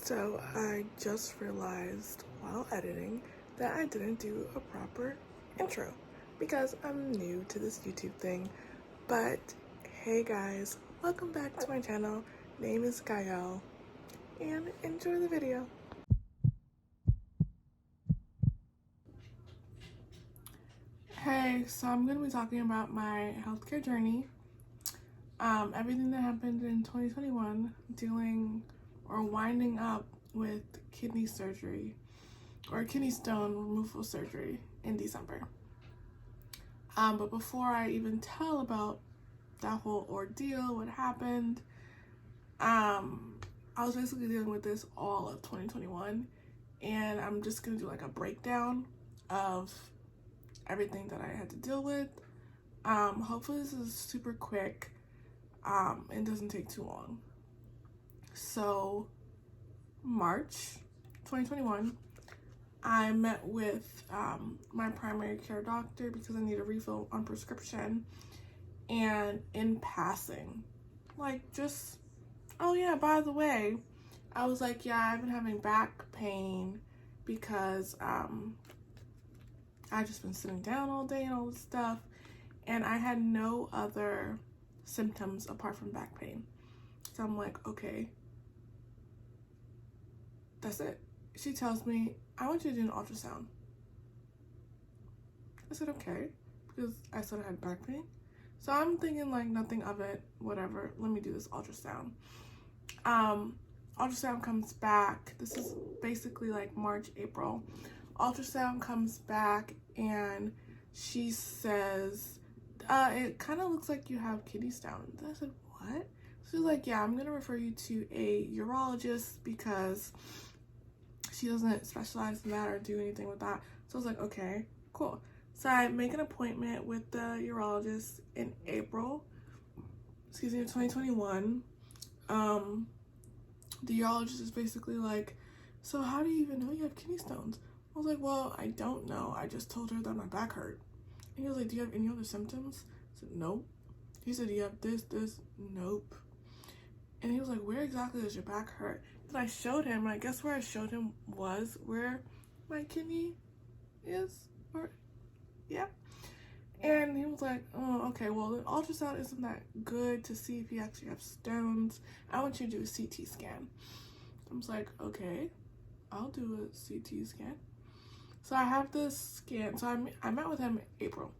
So I just realized while editing that I didn't do a proper intro because I'm new to this YouTube thing. But hey guys, welcome back to my channel. Name is Gael and enjoy the video. Hey, so I'm going to be talking about my healthcare journey, everything that happened in 2021, dealing or winding up with kidney surgery or kidney stone removal surgery in December. But before I even tell about that whole ordeal, what happened, I was basically dealing with this all of 2021, and I'm just gonna do like a breakdown of everything that I had to deal with. Hopefully this is super quick, and doesn't take too long. So March 2021, I met with my primary care doctor because I need a refill on prescription. And in passing, like, just, oh yeah, by the way, I was like, yeah, I've been having back pain because I just been sitting down all day and all this stuff, and I had no other symptoms apart from back pain. So I'm like, okay, that's it. She tells me, I want you to do an ultrasound. I said, okay, because I said I had back pain. So I'm thinking like nothing of it, whatever, let me do this ultrasound. Ultrasound comes back, this is basically like March, April. Ultrasound comes back and she says, it kind of looks like you have kidney stones. I said, what? She's like, yeah, I'm gonna refer you to a urologist because she doesn't specialize in that or do anything with that. So I was like, okay, cool. So I make an appointment with the urologist in April, of 2021. The urologist is basically like, so how do you even know you have kidney stones? I was like, well, I don't know. I just told her that my back hurt. And he was like, do you have any other symptoms? I said, nope. He said, do you have this? Nope. And he was like, where exactly does your back hurt? And I showed him, and I guess where I showed him was where my kidney is, or yeah. And he was like, oh, okay, well, the ultrasound isn't that good to see if you actually have stones. I want you to do a CT scan. I was like, okay, I'll do a CT scan. So I have this scan. So I met with him in April,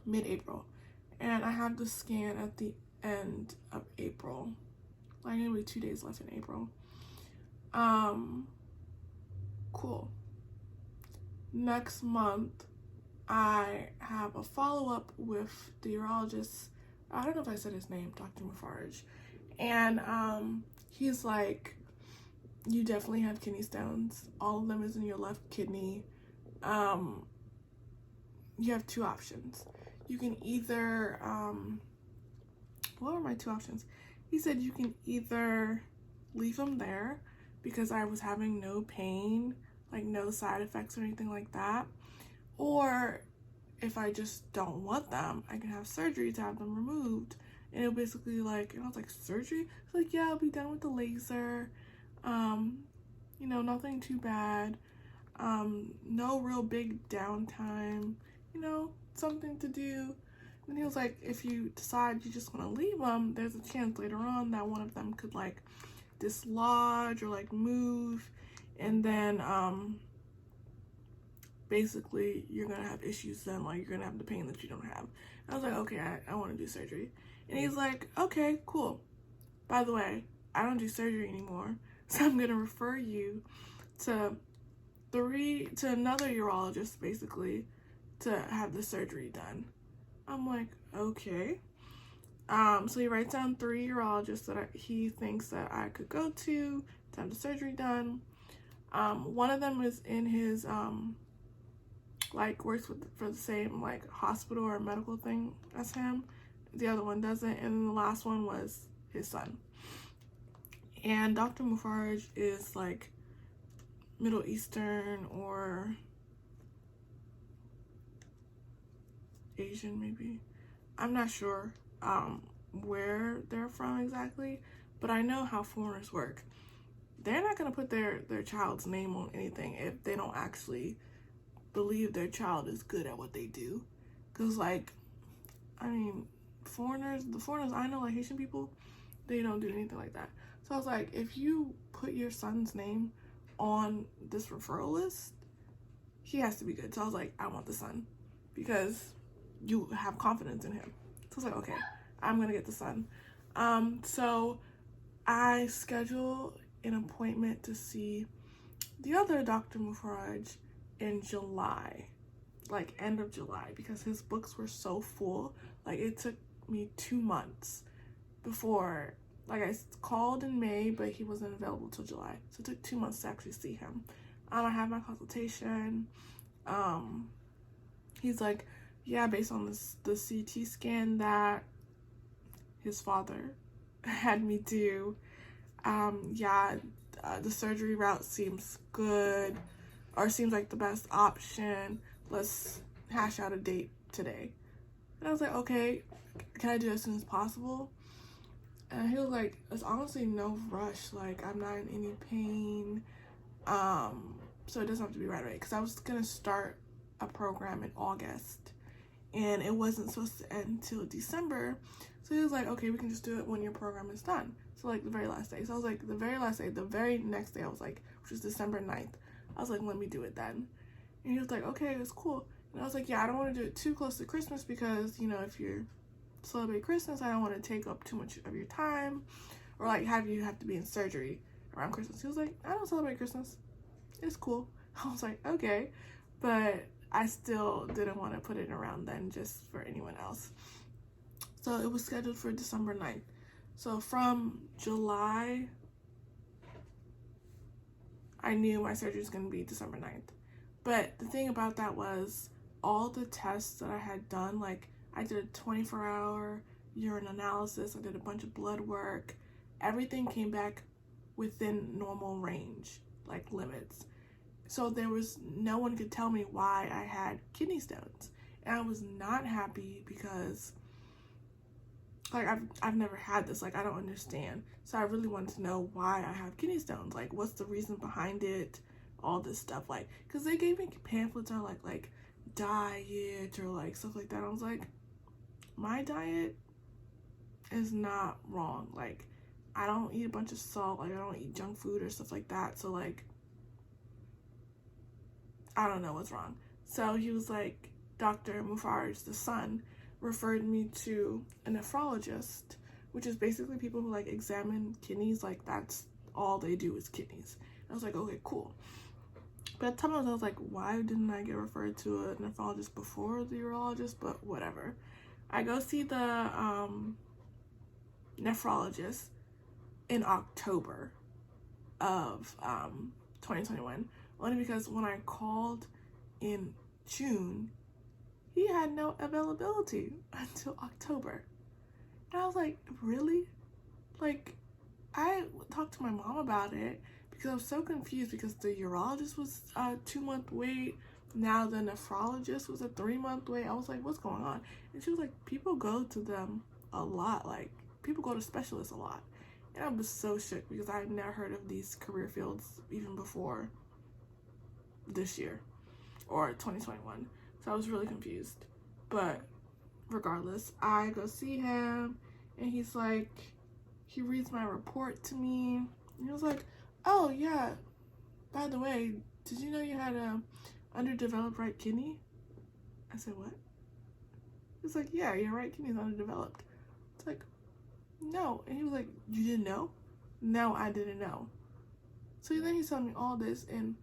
mid-April. And I have the scan at the end of April. Like, gonna be 2 days left in April. Cool. Next month, I have a follow-up with the urologist. I don't know if I said his name, Dr. Mufaraj. And he's like, you definitely have kidney stones. All of them is in your left kidney. You have two options. You can either, what were my two options? He said you can either leave them there because I was having no pain, like no side effects or anything like that. Or if I just don't want them, I can have surgery to have them removed. And it'll basically like, and I was like, surgery? He's like, yeah, I'll be done with the laser. You know, nothing too bad. No real big downtime, you know, something to do. And he was like, if you decide you just want to leave them, there's a chance later on that one of them could like dislodge or like move, and then basically you're gonna have issues then, like you're gonna have the pain that you don't have. And I was like, okay, I want to do surgery. And he's like, okay, cool, by the way, I don't do surgery anymore, so I'm gonna refer you to another urologist basically to have the surgery done. I'm like, okay. So he writes down 3 urologists that he thinks that I could go to have the surgery done. One of them is in his like works for the same like hospital or medical thing as him. The other one doesn't, and then the last one was his son. And Dr. Mufaraj is like Middle Eastern or Asian, maybe. I'm not sure where they're from exactly, but I know how foreigners work. they're not going to put their child's name on anything if they don't actually believe their child is good at what they do. Because, like, I mean, the foreigners I know, like Haitian people, they don't do anything like that. So I was like, if you put your son's name on this referral list, he has to be good. So I was like, I want the son because you have confidence in him. So I was like, okay, I'm gonna get the son. So I schedule an appointment to see the other Dr. Mufaraj in July, like end of July, because his books were so full. Like, it took me 2 months before, like, I called in May, but he wasn't available till July. So it took 2 months to actually see him. I had my consultation. He's like, yeah, based on the CT scan that his father had me do, the surgery route seems good, or seems like the best option. Let's hash out a date today. And I was like, okay, can I do it as soon as possible? And he was like, there's honestly no rush. Like, I'm not in any pain. So it doesn't have to be right away. Because I was going to start a program in August. And it wasn't supposed to end until December. So he was like, okay, we can just do it when your program is done. So, like, the very last day. So I was like, the very last day, the very next day, I was like, which was December 9th. I was like, let me do it then. And he was like, okay, it's cool. And I was like, yeah, I don't want to do it too close to Christmas because, you know, if you're celebrate Christmas, I don't want to take up too much of your time or like have to be in surgery around Christmas. He was like, I don't celebrate Christmas. It's cool. I was like, okay. But I still didn't want to put it around then just for anyone else. So it was scheduled for December 9th. So from July, I knew my surgery was going to be December 9th. But the thing about that was all the tests that I had done, like I did a 24-hour urine analysis, I did a bunch of blood work, everything came back within normal range, like limits. So there was no one could tell me why I had kidney stones. And I was not happy because like I've never had this, like I don't understand. So I really wanted to know why I have kidney stones, like what's the reason behind it, all this stuff, like because they gave me pamphlets on like diet or like stuff like that. I was like, my diet is not wrong. Like I don't eat a bunch of salt, like I don't eat junk food or stuff like that. So like I don't know what's wrong. So he was like, Dr. Mufaraj, the son, referred me to a nephrologist, which is basically people who like examine kidneys. Like that's all they do is kidneys. And I was like, okay, cool. But at the time I was like, why didn't I get referred to a nephrologist before the urologist? But whatever. I go see the nephrologist in October of 2021. Only because when I called in June, he had no availability until October. And I was like, really? Like, I talked to my mom about it because I was so confused because the urologist was a 2-month wait. Now the nephrologist was a 3-month wait. I was like, what's going on? And she was like, people go to them a lot. Like, people go to specialists a lot. And I was so shook because I had never heard of these career fields even before this year or 2021. So I was really confused. But regardless, I go see him and he's like, he reads my report to me and he was like, oh yeah, by the way, did you know you had a underdeveloped right kidney? I said, what? He's like, yeah, your right kidney is underdeveloped. It's like, no. And he was like, you didn't know? No, I didn't know. So then he's telling me all this and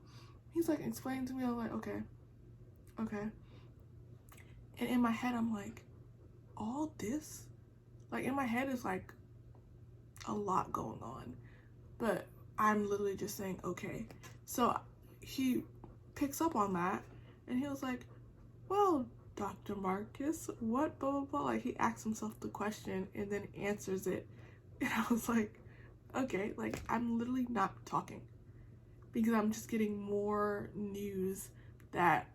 he's like explaining to me. I'm like, okay. And in my head, I'm like, all this? Like in my head is like a lot going on. But I'm literally just saying, okay. So he picks up on that and he was like, well, Dr. Marcus, what blah, blah, blah. Like he asks himself the question and then answers it. And I was like, okay, like I'm literally not talking because I'm just getting more news that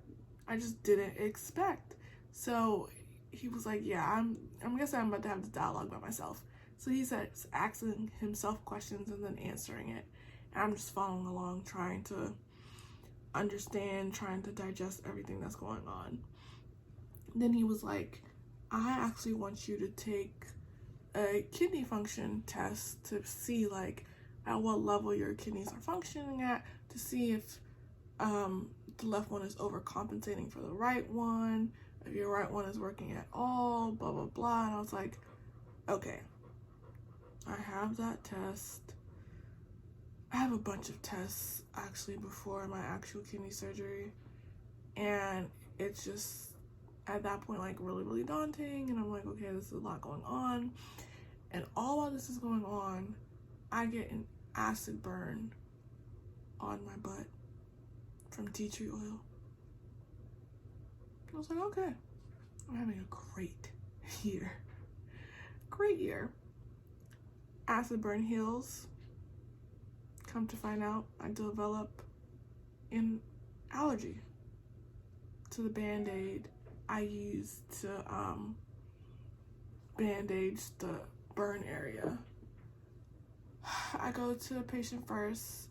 I just didn't expect. So he was like, yeah, I'm guessing I'm about to have this dialogue by myself. So he said asking himself questions and then answering it. And I'm just following along, trying to understand, trying to digest everything that's going on. Then he was like, I actually want you to take a kidney function test to see like at what level your kidneys are functioning at, to see if the left one is overcompensating for the right one, if your right one is working at all, blah blah blah. And I was like, okay, I have that test. I have a bunch of tests actually before my actual kidney surgery, and it's just at that point like really daunting. And I'm like, okay, this is a lot going on. And all while this is going on, I get an acid burn on my butt from tea tree oil. I was like, okay, I'm having a great year. Great year. Acid burn heals. Come to find out, I develop an allergy to the Band-Aid I use to bandage the burn area. I go to a patient first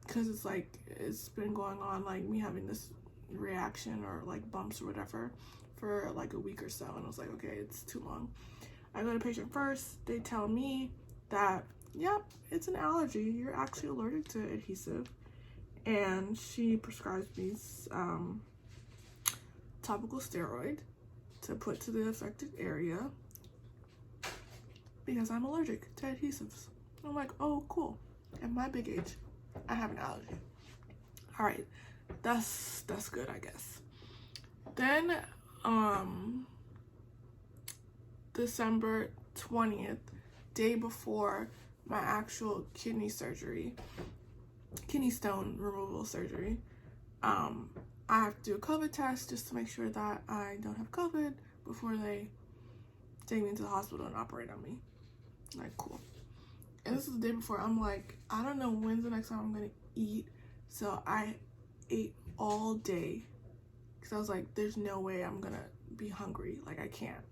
because it's like it's been going on, like me having this reaction or like bumps or whatever for like a week or so, and I was like, okay, it's too long. I go to patient first. They tell me that, yep, it's an allergy. You're actually allergic to adhesive. And she prescribes me topical steroid to put to the affected area because I'm allergic to adhesives. I'm like, oh, cool. At my big age, I have an allergy. All right, that's good, I guess. Then, December 20th, day before my actual kidney surgery, kidney stone removal surgery, I have to do a COVID test just to make sure that I don't have COVID before they take me into the hospital and operate on me. Like, cool. And this is the day before. I'm like, I don't know when's the next time I'm gonna eat, so I ate all day because I was like, there's no way I'm gonna be hungry. Like, I can't.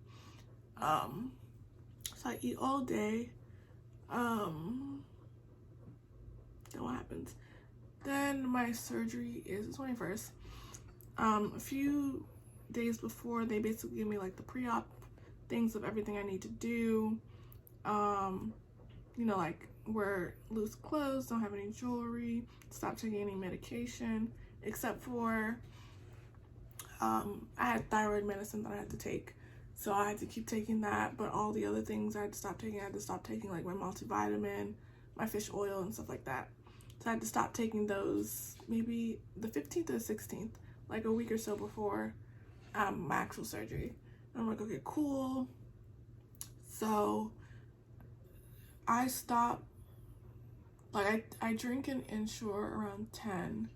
So I eat all day. Then what happens? Then my surgery is the 21st. A few days before, they basically give me like the pre-op things of everything I need to do. You know, like wear loose clothes, don't have any jewelry, stop taking any medication, except for I had thyroid medicine that I had to take. So I had to keep taking that, but all the other things I had to stop taking. I had to stop taking like my multivitamin, my fish oil, and stuff like that. So I had to stop taking those maybe the 15th or the 16th, like a week or so before my actual surgery. And I'm like, okay, cool. So I stopped, like I drink an Ensure around 10,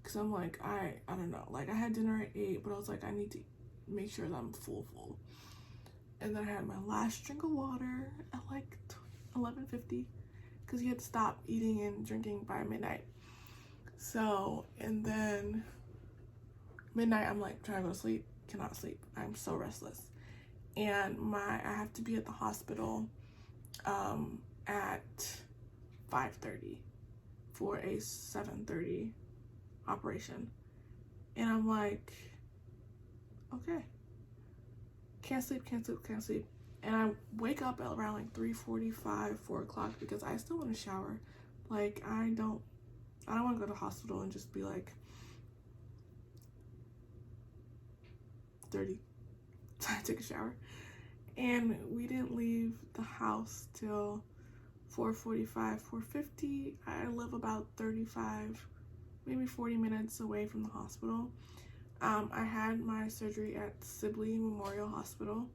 because I'm like, I don't know, like I had dinner at 8, but I was like, I need to make sure that I'm full. And then I had my last drink of water at like 11:50, because you had to stop eating and drinking by midnight. So, and then midnight, I'm like trying to go to sleep, cannot sleep. I'm so restless. And I have to be at the hospital at 5:30 for a 7:30 operation. And I'm like, okay, can't sleep. And I wake up at around like 3:45, 4 o'clock, because I still want to shower. Like, I don't want to go to the hospital and just be like dirty. So I took a shower. And we didn't leave the house till 4:45, 4:50. I live about 35, maybe 40 minutes away from the hospital. I had my surgery at Sibley Memorial Hospital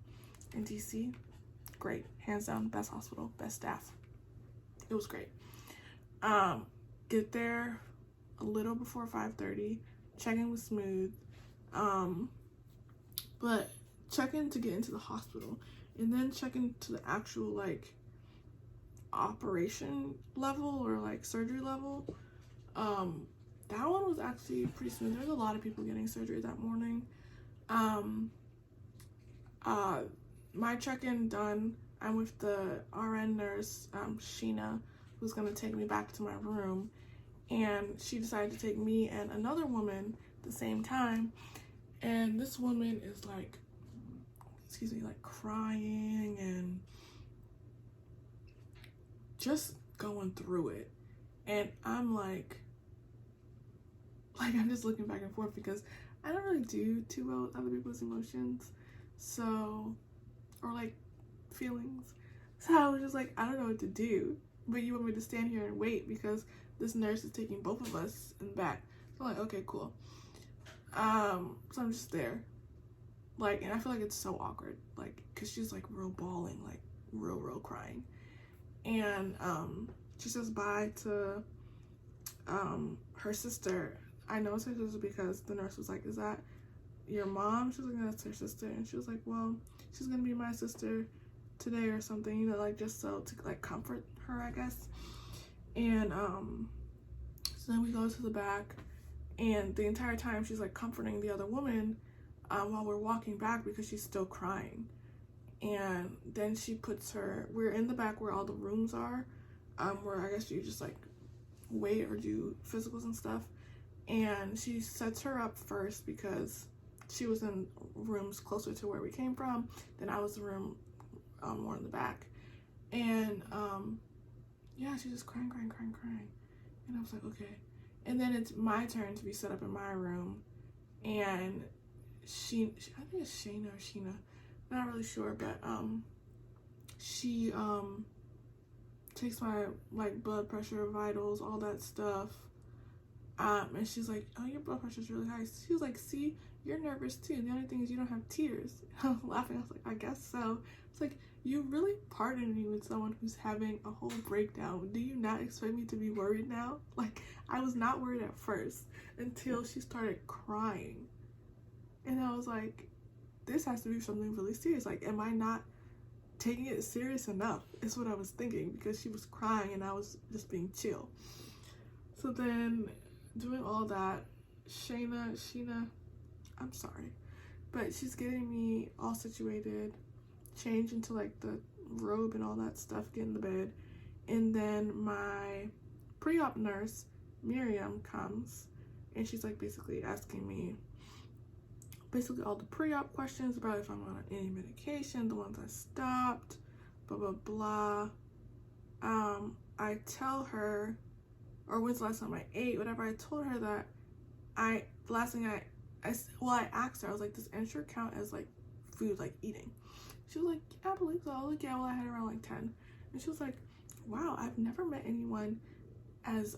in DC. Great, hands down, best hospital, best staff. It was great. Get there a little before 5:30. Check-in was smooth. But check-in to get into the hospital, and then check-in to the actual like operation level or like surgery level. That one was actually pretty smooth. There's a lot of people getting surgery that morning. My check-in done. I'm with the RN nurse, Sheena, was going to take me back to my room, and she decided to take me and another woman at the same time. And this woman is like, like crying and just going through it. And I'm like I'm just looking back and forth because I don't really do too well with other people's emotions, so, or like feelings. So I was just like, I don't know what to do, but you want me to stand here and wait because this nurse is taking both of us in the back. So I'm like, okay, cool. So I'm just there, like, and I feel like it's so awkward, like, cause she's like real bawling, like real crying, and she says bye to her sister. I know it's her sister because the nurse was like, is that your mom? She was like, that's her sister. And she was like, well, she's gonna be my sister today or something, you know, like just so to like comfort her, I guess. And so then we go to the back, and the entire time she's like comforting the other woman while we're walking back because she's still crying. And then she puts her, we're in the back where all the rooms are, where I guess you just like wait or do physicals and stuff. And she sets her up first because she was in rooms closer to where we came from. Then I was in the room more in the back. And yeah, she's just crying. And I was like, okay. And then it's my turn to be set up in my room. And she I think it's Shayna or Sheena, not really sure, but she takes my like blood pressure, vitals, all that stuff. And she's like, oh, your blood pressure's really high. She was like, see, you're nervous too. The only thing is you don't have tears. I was laughing. I was like, I guess so. It's like, you really pardoned me with someone who's having a whole breakdown. Do you not expect me to be worried now? Like, I was not worried at first until she started crying. And I was like, this has to be something really serious. Like, am I not taking it serious enough? Is what I was thinking, because she was crying and I was just being chill. So then, doing all that, Sheena, I'm sorry, but she's getting me all situated, change into like the robe and all that stuff, get in the bed, and then my pre-op nurse, Miriam, comes, and she's like basically asking me all the pre-op questions about if I'm on any medication, the ones I stopped, blah blah blah. I tell her, or when's the last time I ate, whatever. I told her that I asked her, I was like, does Ensure count as like food, like eating? She was like, yeah, I believe so. I was like, yeah, well, I had around like 10. And she was like, wow, I've never met anyone as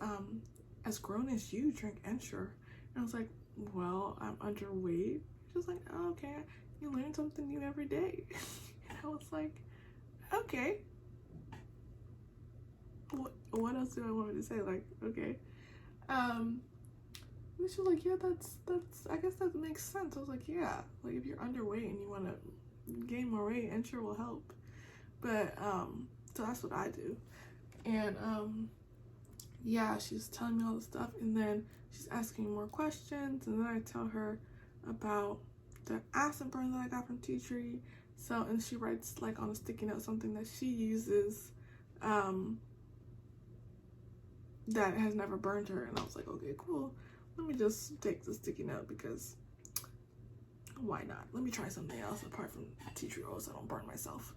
grown as you drink Ensure. And I was like, well, I'm underweight. She was like, oh, okay, you learn something new every day. And I was like, okay. What else do I want me to say? Like, okay. And she was like, yeah, that's I guess that makes sense. I was like, yeah, like if you're underweight and you want to gain more weight, Ensure will help. But so that's what I do. And yeah, she's telling me all this stuff, and then she's asking me more questions, and then I tell her about the acid burn that I got from tea tree. So, and she writes like on a sticky note something that she uses that has never burned her. And I was like, okay, cool, let me just take the sticky note because why not? Let me try something else apart from tea tree oil so I don't burn myself.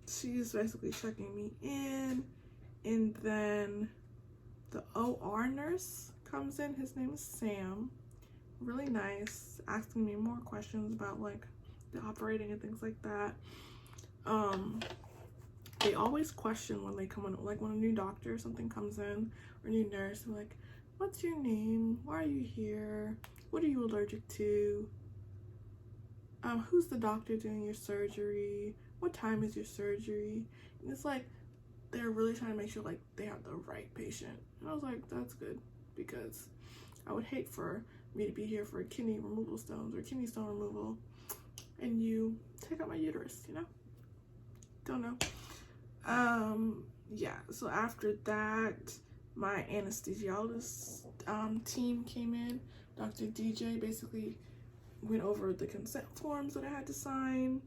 She's basically checking me in, and then the OR nurse comes in. His name is Sam. Really nice, asking me more questions about like the operating and things like that. They always question when they come in, like when a new doctor or something comes in, or a new nurse, they're like, what's your name? Why are you here? What are you allergic to? Who's the doctor doing your surgery? What time is your surgery? And it's like, they're really trying to make sure like they have the right patient. And I was like, that's good, because I would hate for me to be here for kidney removal stones or kidney stone removal and you take out my uterus, you know? Don't know. Yeah, so after that, my anesthesiologist team came in. Dr. DJ basically went over the consent forms that I had to sign,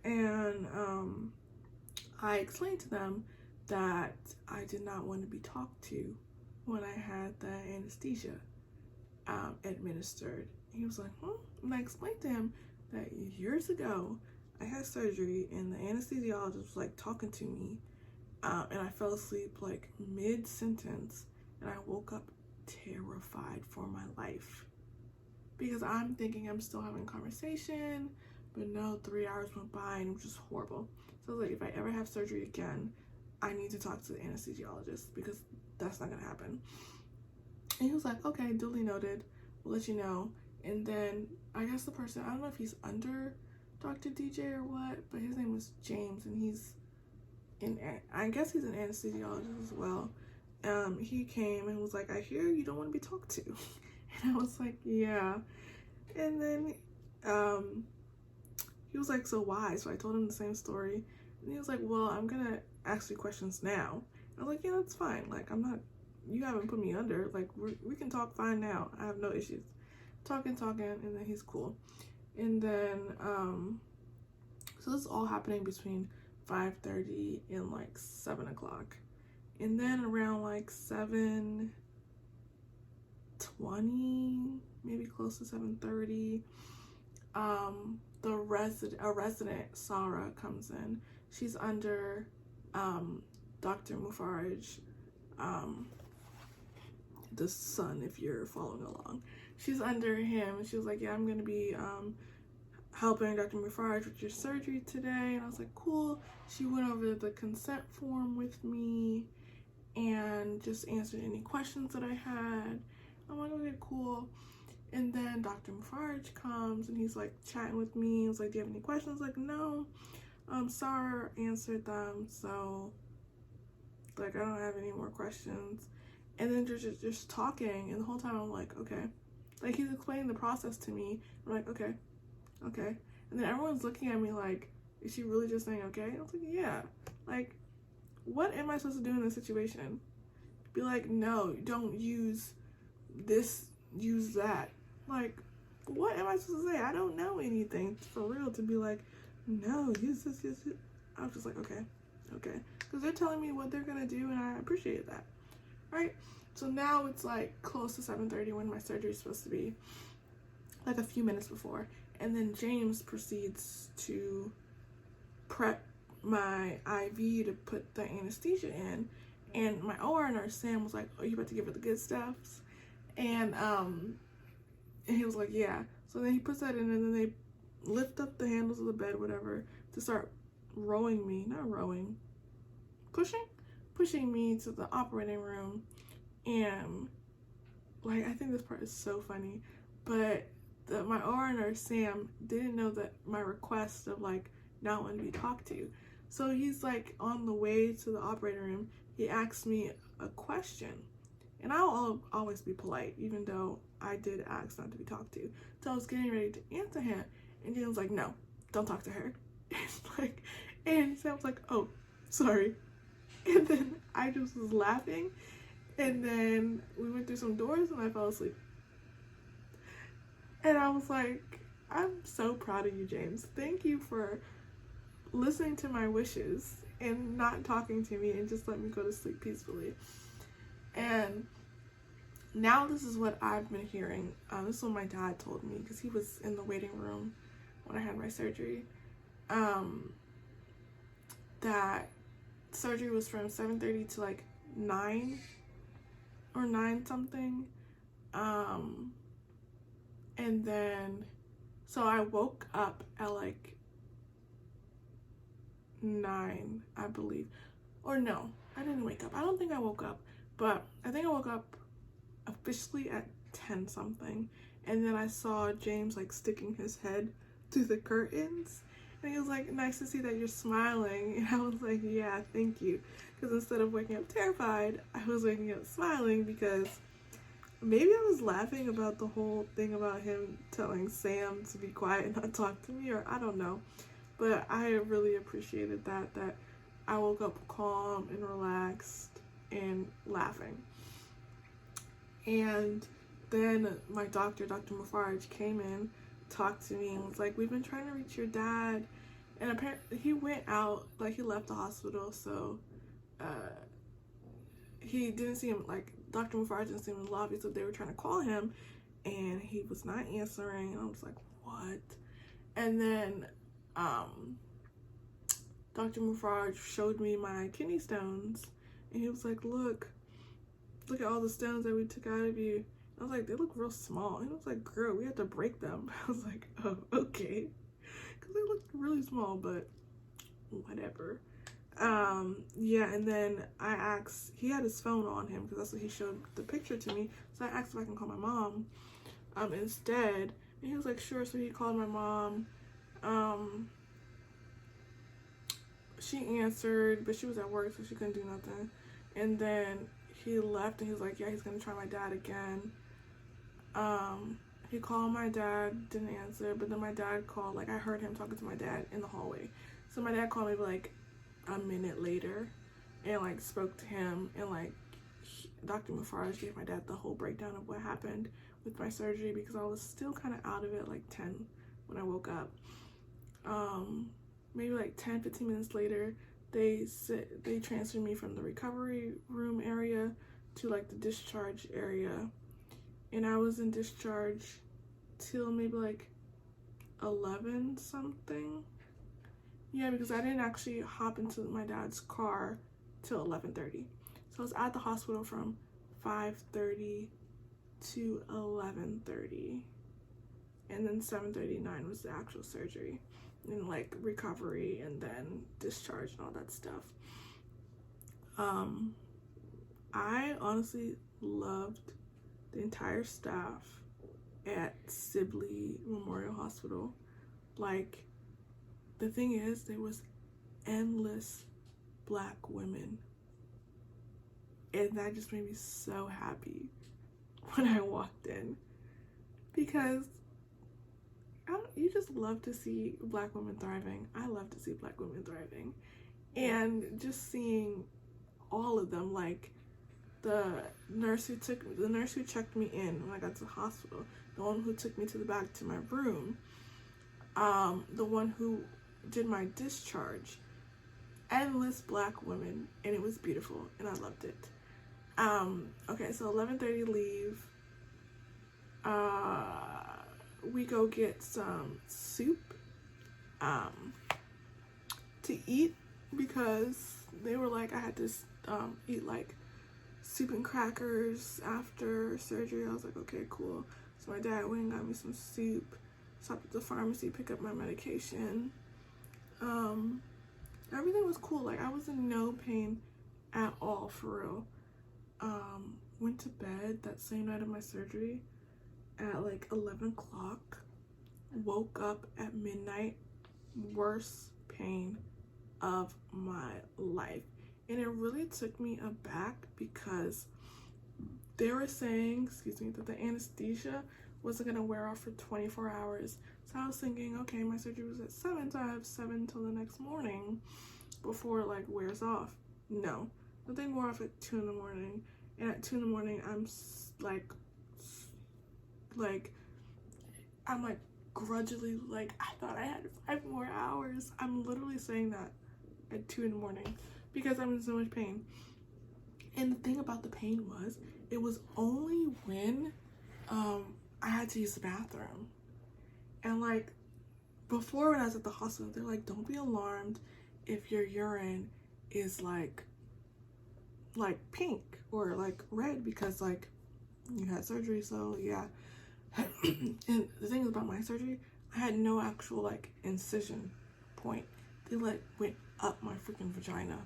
and I explained to them that I did not want to be talked to when I had the anesthesia administered. He was like, and I explained to him that years ago I had surgery and the anesthesiologist was like talking to me, and I fell asleep like mid-sentence, and I woke up terrified for my life because I'm thinking I'm still having a conversation, but no, 3 hours went by and it was just horrible. So I was like, if I ever have surgery again, I need to talk to the anesthesiologist because that's not gonna happen. And he was like, okay, duly noted, we'll let you know. And then I guess the person, I don't know if he's under Dr. DJ or what, but his name was James, and I guess he's an anesthesiologist as well. He came and was like, I hear you don't want to be talked to. And I was like, yeah. And then he was like, so why? So I told him the same story. And he was like, well, I'm gonna ask you questions now. I was like, yeah, that's fine. Like, you haven't put me under. Like, we can talk fine now. I have no issues. Talking, and then he's cool. And then, so this is all happening between 5:30 and like 7 o'clock. And then around like 7:20, maybe close to 7:30, a resident, Sarah, comes in. She's under Dr. Mufaraj, the son, if you're following along. She's under him, and she was like, yeah, I'm gonna be helping Dr. Mufaraj with your surgery today. And I was like, cool. She went over the consent form with me and just answered any questions that I had. I'm like, okay, cool. And then Dr. Mufaraj comes and he's like chatting with me. He was like, do you have any questions? Like, no. Sarah answered them, so like I don't have any more questions. And then just talking, and the whole time I'm like, okay. Like, he's explaining the process to me. I'm like, okay. And then everyone's looking at me like, is she really just saying okay? I was like, yeah. Like, what am I supposed to do in this situation? Be like, no, don't use this, use that. Like, what am I supposed to say? I don't know anything for real to be like, no, use this, use it. I was just like, okay. Because they're telling me what they're gonna do, and I appreciate that. Right? So now it's like close to 7:30 when my surgery is supposed to be, like a few minutes before. And then James proceeds to prep my IV to put the anesthesia in. And my OR nurse, Sam, was like, oh, you about to give her the good stuff? And he was like, yeah. So then he puts that in, and then they lift up the handles of the bed, whatever, to start pushing me to the operating room. And like, I think this part is so funny, but my OR nurse, Sam, didn't know that my request of like not wanting to be talked to. So he's like on the way to the operating room, he asked me a question, and I'll always be polite, even though I did ask not to be talked to. So I was getting ready to answer him, and Jane was like, no, don't talk to her. And Sam's like, oh, sorry. And then I just was laughing, and then we went through some doors and I fell asleep. And I was like, I'm so proud of you, James. Thank you for listening to my wishes and not talking to me and just let me go to sleep peacefully. And now this is what I've been hearing. This is what my dad told me, because he was in the waiting room when I had my surgery. That surgery was from 7:30 to like 9 or 9 something. And then, so I woke up at like 9, I believe. Or no, I didn't wake up. I don't think I woke up, but I think I woke up officially at 10 something. And then I saw James like sticking his head through the curtains. And he was like, nice to see that you're smiling. And I was like, yeah, thank you. Because instead of waking up terrified, I was waking up smiling, because maybe I was laughing about the whole thing about him telling Sam to be quiet and not talk to me, or I don't know. But I really appreciated that I woke up calm and relaxed and laughing. And then my doctor, Dr. Mufaraj, came in, talked to me, and was like, we've been trying to reach your dad. And apparently he went out, like he left the hospital, so he didn't see him, like, Dr. Mufaraj didn't see him in the lobby, so they were trying to call him, and he was not answering, and I was like, what? And then, Dr. Mufaraj showed me my kidney stones, and he was like, look at all the stones that we took out of you. I was like, they look real small. And he was like, girl, we had to break them. I was like, oh, okay. Because they looked really small, but whatever. Yeah, and then I asked, he had his phone on him because that's what he showed the picture to me. So I asked if I can call my mom instead. And he was like, sure. So he called my mom. She answered, but she was at work, so she couldn't do nothing. And then he left, and he was like, yeah, he's gonna try my dad again. He called my dad, didn't answer, but then my dad called, like, I heard him talking to my dad in the hallway. So my dad called me, like, a minute later, and, like, spoke to him, and, like, Dr. Mufaraj gave my dad the whole breakdown of what happened with my surgery, because I was still kind of out of it, like, 10 when I woke up. Maybe, like, 10-15 minutes later, they transferred me from the recovery room area to, like, the discharge area, and I was in discharge till maybe like 11 something. Yeah, because I didn't actually hop into my dad's car till 11:30. So I was at the hospital from 5:30 to 11:30, and then 7:39 was the actual surgery, and like recovery, and then discharge and all that stuff. I honestly loved the entire staff at Sibley Memorial Hospital. Like, the thing is, there was endless Black women, and that just made me so happy when I walked in, because you just love to see Black women thriving. I love to see Black women thriving, and just seeing all of them, like the nurse who checked me in when I got to the hospital, the one who took me to the back to my room, the one who did my discharge, endless Black women, and it was beautiful, and I loved it. Okay, so 11:30 leave. We go get some soup to eat, because they were like I had to eat like soup and crackers after surgery. I was like, okay, cool. So my dad went and got me some soup, stopped at the pharmacy, pick up my medication. Everything was cool. Like, I was in no pain at all, for real. Went to bed that same night of my surgery at like 11 o'clock. Woke up at midnight. Worst pain of my life. And it really took me aback, because they were saying, that the anesthesia wasn't going to wear off for 24 hours. So I was thinking, okay, my surgery was at 7, so I have 7 till the next morning before it, like, wears off. No. The thing wore off at 2 in the morning. And at 2 in the morning, I'm, grudgingly, like, I thought I had 5 more hours. I'm literally saying that at 2 in the morning, because I'm in so much pain. And the thing about the pain was, it was only when I had to use the bathroom. And like, before, when I was at the hospital, they're like, don't be alarmed if your urine is like pink or like red, because like you had surgery. So yeah. And the thing is about my surgery, I had no actual like incision point. They like went up my freaking vagina.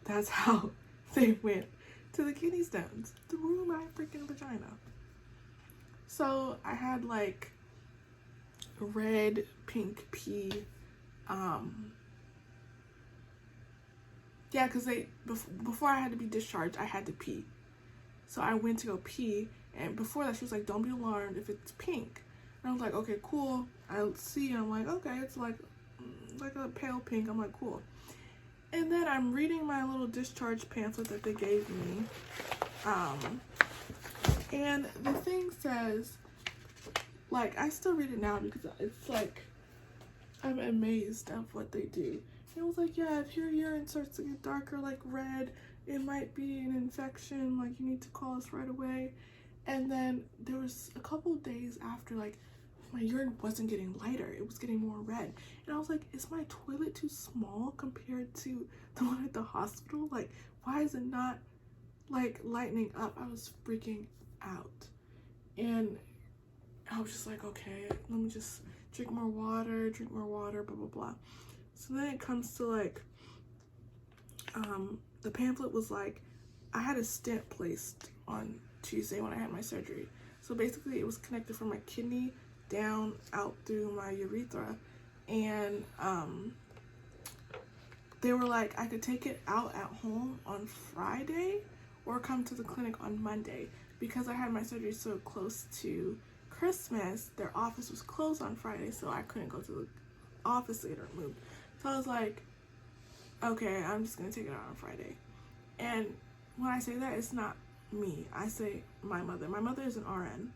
That's how they went to the kidney stones, through my freaking vagina. So I had like red, pink pee. Yeah, because before I had to be discharged, I had to pee. So I went to go pee, and before that she was like, don't be alarmed if it's pink. And I was like, okay, cool. I see, and I'm like, okay, it's like a pale pink. I'm like, cool. And then I'm reading my little discharge pamphlet that they gave me. And the thing says, like, I still read it now because it's like, I'm amazed at what they do. It was like, yeah, if your urine starts to get darker, like red, it might be an infection, like you need to call us right away. And then there was a couple days after, like, my urine wasn't getting lighter, it was getting more red. And I was like, is my toilet too small compared to the one at the hospital? Like, why is it not like lightening up? I was freaking out. And I was just like, okay, let me just drink more water, blah, blah, blah. So then it comes to like, the pamphlet was like, I had a stent placed on Tuesday when I had my surgery. So basically it was connected from my kidney down out through my urethra. And they were like, I could take it out at home on Friday or come to the clinic on Monday. Because I had my surgery so close to Christmas, their office was closed on Friday, so I couldn't go to the office to get it removed. So I was like, okay, I'm just gonna take it out on Friday. And when I say that, it's not me. I say my mother. My mother is an RN,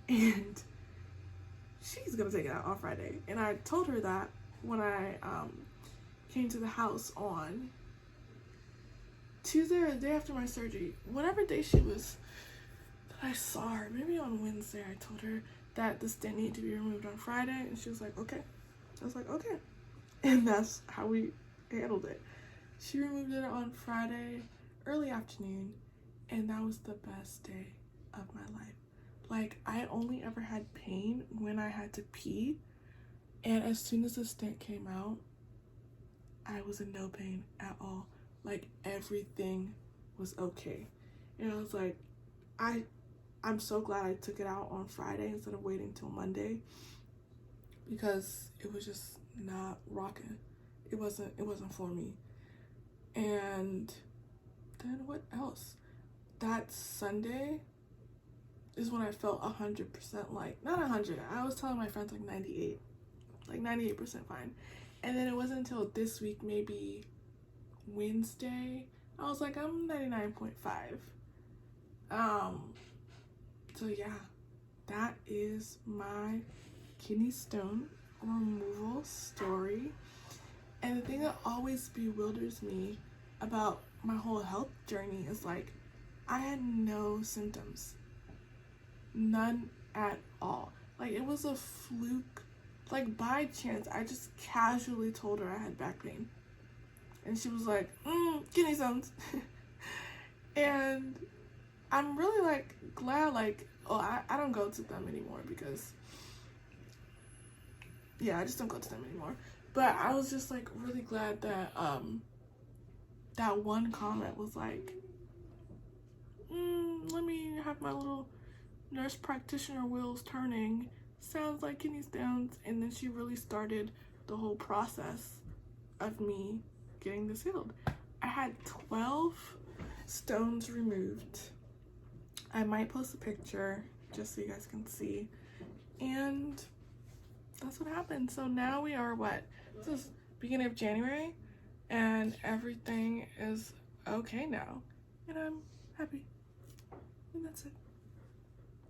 and she's gonna take it out on Friday. And I told her that when I came to the house on Tuesday or the day after my surgery, whatever day she was that I saw her, maybe on Wednesday, I told her that the stent needed to be removed on Friday, and she was like, okay. I was like, okay. And that's how we handled it. She removed it on Friday, early afternoon, and that was the best day of my life. Like, I only ever had pain when I had to pee, and as soon as the stent came out, I was in no pain at all. Like, everything was okay. And I was like, I'm so glad I took it out on Friday instead of waiting till Monday, because it was just not rocking. It wasn't for me. And then what else? That Sunday is when I felt 100%, like, not 100, I was telling my friends like 98, like 98% fine. And then it wasn't until this week, maybe Wednesday, I was like, I'm 99.5. So yeah, that is my kidney stone removal story. And the thing that always bewilders me about my whole health journey is like, I had no symptoms. None at all. Like, it was a fluke. Like, by chance, I just casually told her I had back pain. And she was like, kidney stones. And I'm really, like, glad, like, I don't go to them anymore because, yeah, I just don't go to them anymore. But I was just, like, really glad that, that one comment was like, let me have my little nurse practitioner wheels turning. Sounds like kidney stones. And then she really started the whole process of me getting this healed. I had 12 stones removed. I might post a picture just so you guys can see. And that's what happened. So now we are what? This is beginning of January, and everything is okay now. And I'm happy. And that's it.